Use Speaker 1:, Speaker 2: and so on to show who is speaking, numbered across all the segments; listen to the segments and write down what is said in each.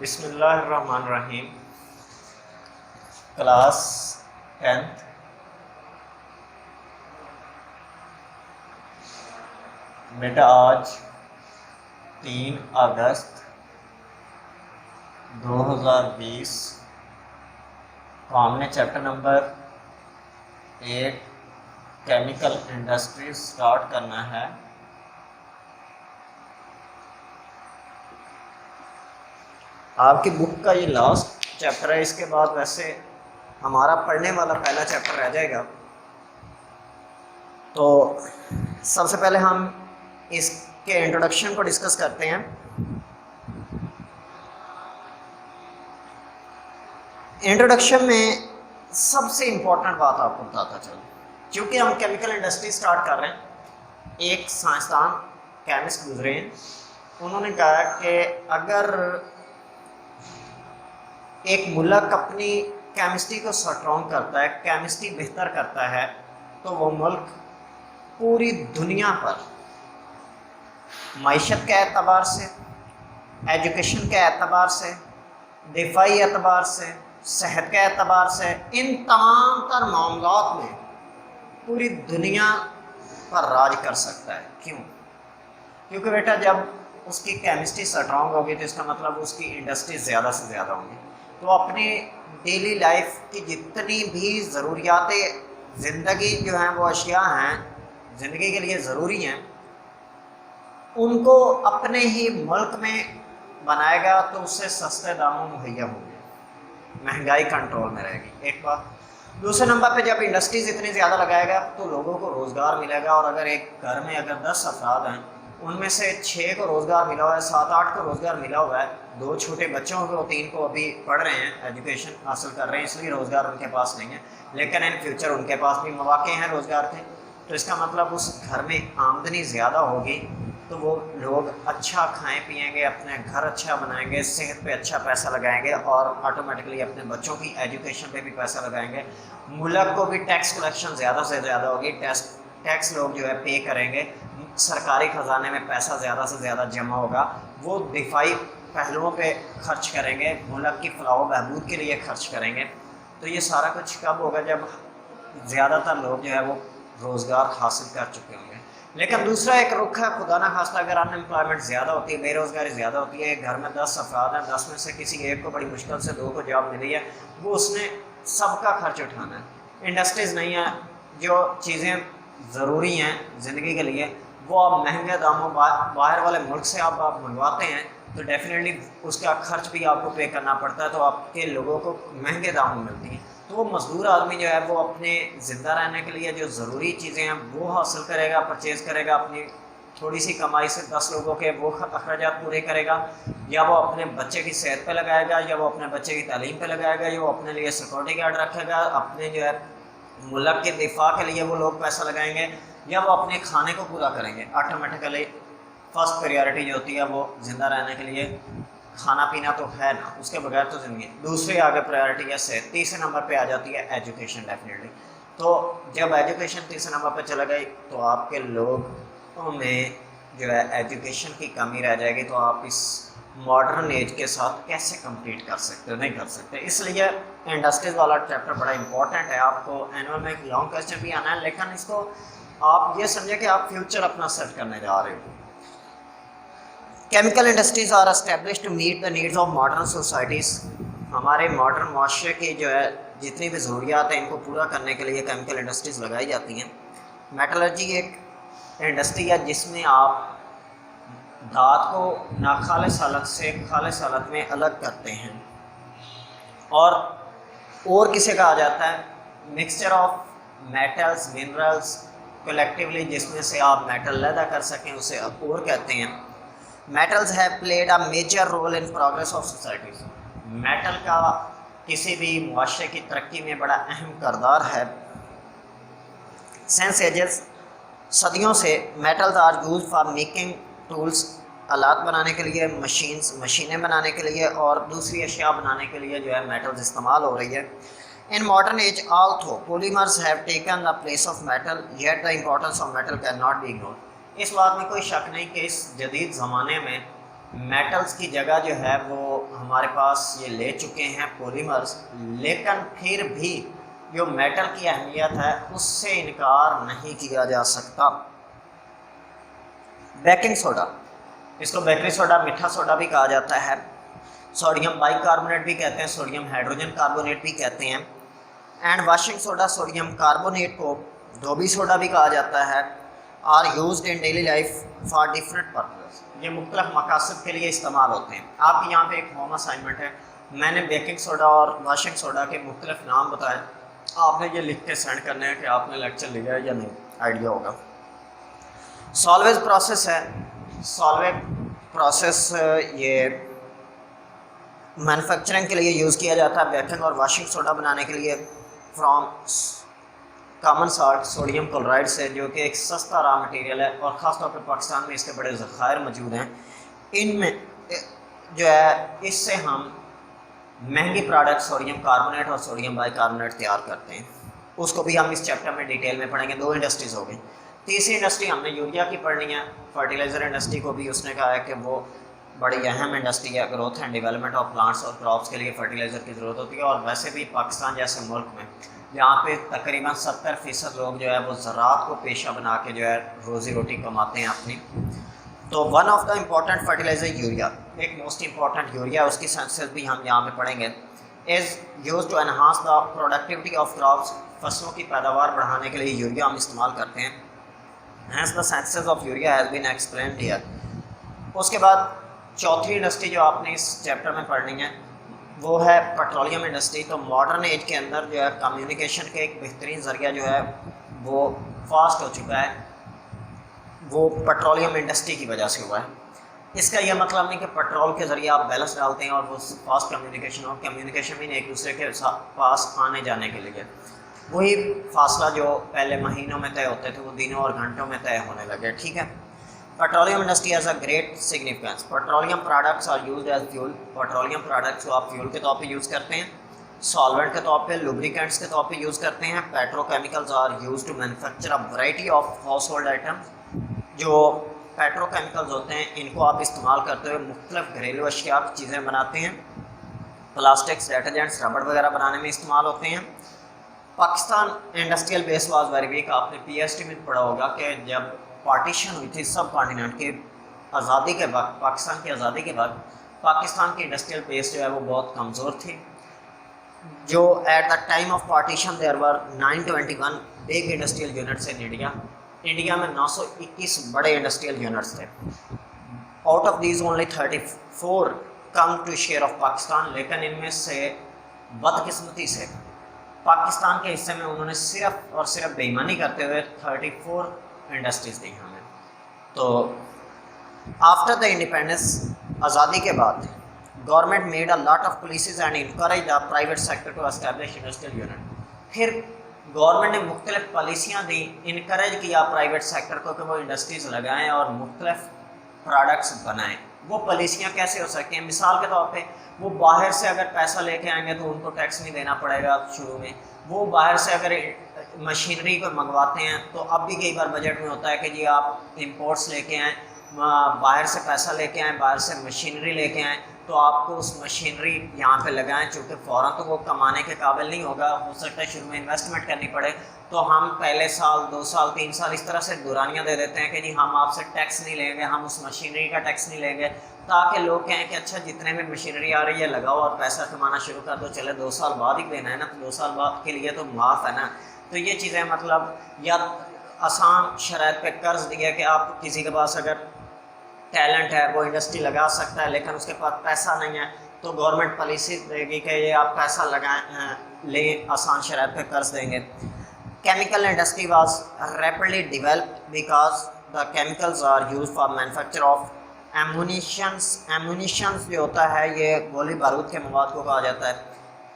Speaker 1: بسم اللہ الرحمن الرحیم۔ کلاس 10th بیٹا آج 3 اگست 2020 کو ہم نے chapter number 8 chemical industry start کرنا ہے۔ آپ کی بک کا یہ لاسٹ چیپٹر ہے، اس کے بعد ویسے ہمارا پڑھنے والا پہلا چیپٹر رہ جائے گا۔ تو سب سے پہلے ہم اس کے انٹروڈکشن کو ڈسکس کرتے ہیں۔ انٹروڈکشن میں سب سے امپورٹنٹ بات آپ کو بتاتا چلوں، چونکہ ہم کیمیکل انڈسٹری سٹارٹ کر رہے ہیں، ایک سائنسدان کیمسٹ گزرے ہیں، انہوں نے کہا کہ اگر ایک ملک اپنی کیمسٹری کو سٹرونگ کرتا ہے، کیمسٹری بہتر کرتا ہے، تو وہ ملک پوری دنیا پر معیشت کے اعتبار سے، ایجوکیشن کے اعتبار سے، دفاعی اعتبار سے، صحت کے اعتبار سے، ان تمام تر معاملات میں پوری دنیا پر راج کر سکتا ہے۔ کیوں؟ کیونکہ بیٹا جب اس کی کیمسٹری سٹرونگ ہوگی تو اس کا مطلب اس کی انڈسٹری زیادہ سے زیادہ ہوں گی، تو اپنی ڈیلی لائف کی جتنی بھی ضروریات زندگی جو ہیں وہ اشیاء ہیں زندگی کے لیے ضروری ہیں، ان کو اپنے ہی ملک میں بنائے گا تو اس سے سستے داموں مہیا ہوں گے، مہنگائی کنٹرول میں رہے گی، ایک بات۔ دوسرے نمبر پہ جب انڈسٹریز اتنی زیادہ لگائے گا تو لوگوں کو روزگار ملے گا، اور اگر ایک گھر میں اگر 10 افراد ہیں، ان میں سے 6 کو روزگار ملا ہوا ہے، 7-8 کو روزگار ملا ہوا ہے، 2 چھوٹے بچوں کو، 3 کو ابھی پڑھ رہے ہیں، ایجوکیشن حاصل کر رہے ہیں، اس لیے روزگار ان کے پاس نہیں ہے، لیکن ان فیوچر ان کے پاس بھی مواقع ہیں روزگار کے، تو اس کا مطلب اس گھر میں آمدنی زیادہ ہوگی، تو وہ لوگ اچھا کھائیں پئیں گے، اپنے گھر اچھا بنائیں گے، صحت پہ اچھا پیسہ لگائیں گے، اور آٹومیٹکلی اپنے بچوں کی ایجوکیشن پہ بھی پیسہ لگائیں گے۔ ملک کو بھی ٹیکس کلیکشن زیادہ سے زیادہ ہوگی، ٹیکس لوگ جو ہے پے کریں گے، سرکاری خزانے میں پیسہ زیادہ سے زیادہ جمع ہوگا، وہ دفاعی پہلوؤں پہ خرچ کریں گے، ملک کی فلاح و بہبود کے لیے خرچ کریں گے۔ تو یہ سارا کچھ کب ہوگا؟ جب زیادہ تر لوگ جو ہے وہ روزگار حاصل کر چکے ہوں گے۔ لیکن دوسرا ایک رخ ہے، خدا نخواستہ اگر ان امپلائمنٹ زیادہ ہوتی ہے، بے روزگاری زیادہ ہوتی ہے، ایک گھر میں 10 افراد ہیں، 10 میں سے کسی ایک کو بڑی مشکل سے 2 کو جاب ملی ہے، وہ اس نے سب کا خرچ اٹھانا ہے۔ انڈسٹریز نہیں ہیں، جو چیزیں ضروری ہیں زندگی کے لیے وہ آپ مہنگے داموں باہر والے ملک سے آپ منگواتے ہیں، تو ڈیفینیٹلی اس کا خرچ بھی آپ کو پے کرنا پڑتا ہے، تو آپ کے لوگوں کو مہنگے داموں ملتی ہیں، تو وہ مزدور آدمی جو ہے وہ اپنے زندہ رہنے کے لیے جو ضروری چیزیں ہیں وہ حاصل کرے گا، پرچیز کرے گا، اپنی تھوڑی سی کمائی سے 10 لوگوں کے وہ اخراجات پورے کرے گا، یا وہ اپنے بچے کی صحت پہ لگائے گا، یا وہ اپنے بچے کی تعلیم پہ لگائے گا، یا وہ اپنے لیے سیکورٹی گارڈ رکھے گا، اپنے جو ہے ملک کے دفاع کے لیے وہ لوگ پیسہ لگائیں گے، یا وہ اپنے کھانے کو پورا کریں گے۔ آٹومیٹیکلی فرسٹ پریارٹی جو ہوتی ہے وہ زندہ رہنے کے لیے کھانا پینا تو ہے نا، اس کے بغیر تو زندگی۔ دوسری آگے پریارٹی ہے صحت، تیسرے نمبر پہ آ جاتی ہے ایجوکیشن ڈیفینیٹلی۔ تو جب ایجوکیشن تیسرے نمبر پہ چلا گئی تو آپ کے لوگوں میں جو ہے ایجوکیشن کی کمی رہ جائے گی، تو آپ اس ماڈرن ایج کے ساتھ کیسے کمپیٹ کر سکتے ہو؟ نہیں کر سکتے۔ اس لیے انڈسٹریز والا چیپٹر بڑا امپورٹنٹ ہے، آپ کو اینول میں ایک لانگ کویسچن بھی آنا ہے، لیکن اس کو آپ یہ سمجھیں کہ آپ فیوچر اپنا سیٹ کرنے جا رہے ہو۔ Chemical industries are establish to meet the needs of modern societies. ہمارے ماڈرن معاشرے کی جو ہے جتنی بھی ضروریات ہیں ان کو پورا کرنے کے لیے کیمیکل انڈسٹریز لگائی جاتی ہیں۔ میٹلرجی ایک انڈسٹری ہے جس میں آپ دھات کو ناخالص حالت سے خالص حالت میں الگ کرتے ہیں، اور کسے کہا جاتا ہے؟ Mixture of metals minerals collectively, جس میں سے آپ میٹل علیحدہ کر سکیں، اسے اور کہتے ہیں۔ Metals have played a major role in progress of societies. Metal کا کسی بھی معاشرے کی ترقی میں بڑا اہم کردار ہے۔ سینس ایجز، صدیوں سے metals are use for making tools, آلات بنانے کے لیے، مشینیں بنانے کے لیے، اور دوسری اشیاء بنانے کے لیے جو ہے میٹلز استعمال ہو رہی ہے۔ In modern age, although polymers have taken the place of metal, yet the importance of metal cannot be ignored۔ اس بات میں کوئی شک نہیں کہ اس جدید زمانے میں میٹلز کی جگہ جو ہے وہ ہمارے پاس یہ لے چکے ہیں پولیمرز، لیکن پھر بھی جو میٹل کی اہمیت ہے اس سے انکار نہیں کیا جا سکتا۔ بیکنگ سوڈا، اس کو بیکری سوڈا، میٹھا سوڈا بھی کہا جاتا ہے، سوڈیم بائی کاربونیٹ بھی کہتے ہیں، سوڈیم ہائیڈروجن کاربونیٹ بھی کہتے ہیں، and washing soda sodium carbonate کو دھوبی سوڈا بھی کہا جاتا ہے، are used in daily life for different purpose, یہ مختلف مقاصد کے لیے استعمال ہوتے ہیں۔ آپ کے یہاں پہ ایک ہوم اسائنمنٹ ہے، میں نے بیکنگ سوڈا اور واشنگ سوڈا کے مختلف نام بتائے، آپ نے یہ لکھ کے سینڈ کرنے ہیں کہ آپ نے لیکچر لیا ہے یا نہیں، آئیڈیا ہوگا۔ سالویج پروسیس ہے، سالویج پروسیس یہ مینوفیکچرنگ کے لیے یوز کیا جاتا ہے بیکنگ اور واشنگ سوڈا بنانے کے لیے، from common salt sodium chloride سے، جو کہ ایک سستا را مٹیریل ہے اور خاص طور پہ پاکستان میں اس کے بڑے ذخائر موجود ہیں۔ ان میں جو ہے اس سے ہم مہنگی پروڈکٹ سوڈیم کاربونیٹ اور سوڈیم بائی کاربونیٹ تیار کرتے ہیں، اس کو بھی ہم اس چیپٹر میں ڈیٹیل میں پڑھیں گے۔ دو انڈسٹریز ہو گئی، تیسری انڈسٹری ہم نے یوریا کی پڑھنی ہے، فرٹیلائزر انڈسٹری کو بھی اس نے کہا ہے کہ وہ بڑی اہم انڈسٹری ہے، growth and development of plants اور کراپس کے لیے فرٹیلائزر کی ضرورت ہوتی ہے، اور ویسے بھی پاکستان جیسے ملک میں جہاں پہ تقریباً 70% لوگ جو ہے وہ زراعت کو پیشہ بنا کے جو ہے روزی روٹی کماتے ہیں اپنی، تو one of the important fertiliser urea, ایک موسٹ امپورٹنٹ یوریا، اس کی سینسز بھی ہم یہاں پہ پڑھیں گے۔ Is use to enhance the productivity of crops, فصلوں کی پیداوار بڑھانے کے لیے یوریا ہم استعمال کرتے ہیں، hence the synthesis of urea has been explained here. اس کے بعد چوتھی انڈسٹری جو آپ نے اس چیپٹر میں پڑھنی ہے وہ ہے پیٹرولیم انڈسٹری۔ تو ماڈرن ایج کے اندر جو ہے کمیونیکیشن کے ایک بہترین ذریعہ جو ہے وہ فاسٹ ہو چکا ہے، وہ پیٹرولیم انڈسٹری کی وجہ سے ہوا ہے۔ اس کا یہ مطلب نہیں کہ پیٹرول کے ذریعے آپ بیلنس ڈالتے ہیں اور وہ فاسٹ کمیونیکیشن ہو، کمیونیکیشن بھی نہیں، ایک دوسرے کے پاس آنے جانے کے لیے وہی فاصلہ جو پہلے مہینوں میں طے ہوتے تھے وہ دنوں اور گھنٹوں میں طے ہونے لگے، ٹھیک ہے۔ Petroleum industry has a great significance, petroleum products are used as fuel, petroleum products کو آپ فیول کے طور پہ یوز کرتے ہیں، سالونٹ کے طور پہ، لوبریکینٹس کے طور پہ یوز کرتے ہیں، petrochemicals are use to manufacture a variety of household items, جو پیٹرو کیمیکلز ہوتے ہیں ان کو آپ استعمال کرتے ہوئے مختلف گھریلو اشیاء کی چیزیں بناتے ہیں، پلاسٹکس، ڈیٹرجنٹس، ربڑ وغیرہ بنانے میں استعمال ہوتے ہیں۔ Pakistan industrial base was very weak, آپ نے پی ایس ٹی میں پڑھا ہوگا کہ جب پارٹیشن ہوئی تھی سب کانٹیننٹ کی آزادی کے وقت، پاکستان کی آزادی کے وقت پاکستان کی انڈسٹریل بیس جو ہے وہ بہت کمزور تھی، جو at the time of partition there were 921 big industrial units in India, India میں 921 بڑے انڈسٹریل یونٹس تھے، out of these only 34 come to share of Pakistan, لیکن ان میں سے بدقسمتی سے پاکستان کے حصے میں انہوں نے صرف اور صرف بے ایمانی کرتے ہوئے 34 انڈسٹریز دی ہمیں۔ تو آفٹر دا انڈیپینڈنس، آزادی کے بعد، government made a lot of policies and encourage the private sector to establish industrial unit, پھر گورنمنٹ نے مختلف پالیسیاں دی، انکریج کیا پرائیویٹ سیکٹر کو کہ وہ انڈسٹریز لگائیں اور مختلف پروڈکٹس بنائیں۔ وہ پالیسیاں کیسے ہو سکتی ہیں؟ مثال کے طور پہ وہ باہر سے اگر پیسہ لے کے آئیں گے تو ان کو ٹیکس نہیں دینا پڑے گا شروع میں، وہ باہر سے اگر مشینری کو منگواتے ہیں تو اب بھی کئی بار بجٹ میں ہوتا ہے کہ جی آپ امپورٹس لے کے آئیں، باہر سے پیسہ لے کے آئیں، باہر سے مشینری لے کے آئیں، تو آپ کو اس مشینری یہاں پہ لگائیں، چونکہ فوراً تو وہ کمانے کے قابل نہیں ہوگا، ہو سکتا ہے شروع میں انویسٹمنٹ کرنی پڑے، تو ہم پہلے سال 2 سال 3 سال اس طرح سے دورانیاں دے دیتے ہیں کہ جی ہم آپ سے ٹیکس نہیں لیں گے، ہم اس مشینری کا ٹیکس نہیں لیں گے، تاکہ لوگ کہیں کہ اچھا جتنے میں مشینری آ رہی ہے لگاؤ اور پیسہ کمانا شروع کر دو، چلے 2 سال بعد ہی دینا ہے نا، تو 2 سال بعد کے لیے تو معاف ہے نا۔ تو یہ چیزیں مطلب یا آسان شرائط پہ قرض دیا کہ آپ کسی کے پاس اگر ٹیلنٹ ہے وہ انڈسٹری لگا سکتا ہے لیکن اس کے پاس پیسہ نہیں ہے تو گورنمنٹ پالیسی دے گی کہ یہ آپ پیسہ لگائیں لیں، آسان شرائط پہ قرض دیں گے۔ Chemical industry was rapidly developed because the chemicals are use for manufacture of ammunitions جو ہوتا ہے یہ گولی بارود کے مواد کو کہا جاتا ہے،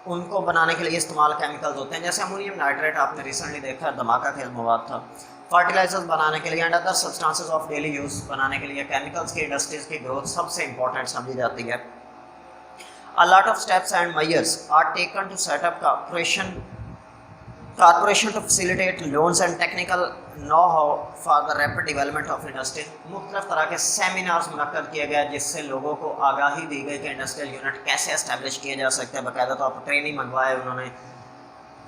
Speaker 1: ان کو بنانے کے لیے استعمال کیمیکلز ہوتے ہیں، جیسے امونیم نائٹریٹ آپ نے ریسنٹلی دیکھا دھماکہ خیز مواد تھا، فرٹیلائزرز بنانے کے لیے and other substances of daily use بنانے کے لیے کیمیکلز کی انڈسٹریز کی گروتھ سب سے امپورٹنٹ سمجھی جاتی ہے۔ A lot of steps and measures are taken to set up cooperation corporation to facilitate loans and technical know how for the rapid development of industry. مختلف طرح کے سیمینارز منعقد کیے گئے جس سے لوگوں کو آگاہی دی گئی کہ انڈسٹریل یونٹ کیسے اسٹیبلش کیے جا سکتے ہیں. باقاعدہ طور پر ٹریننگ منگوائے انہوں نے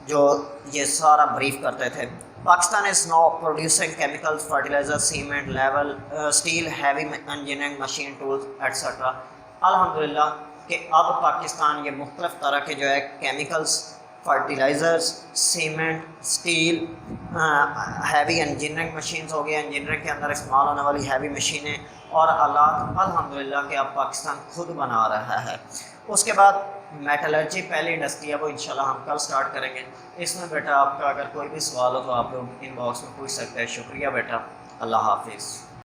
Speaker 1: جو یہ سارا بریف کرتے تھے. Pakistan is now producing chemicals, fertiliser, cement, level, steel, heavy engineering machine tools etcetera. الحمدللہ کہ اب پاکستان یہ مختلف طرح کے جو ہے chemicals, fertilisers, cement, steel, heavy engineering machines ہو گیا, انجینئرنگ کے اندر استعمال ہونے والی ہیوی مشینیں اور آلات الحمدللہ کہ اب پاکستان خود بنا رہا ہے. اس کے بعد میٹلرجی پہلی انڈسٹری ہے وہ انشاءاللہ ہم کل سٹارٹ کریں گے. اس میں بیٹا آپ کا اگر کوئی بھی سوال ہو تو آپ لوگ ان باکس میں پوچھ سکتے ہیں. شکریہ بیٹا, اللہ حافظ.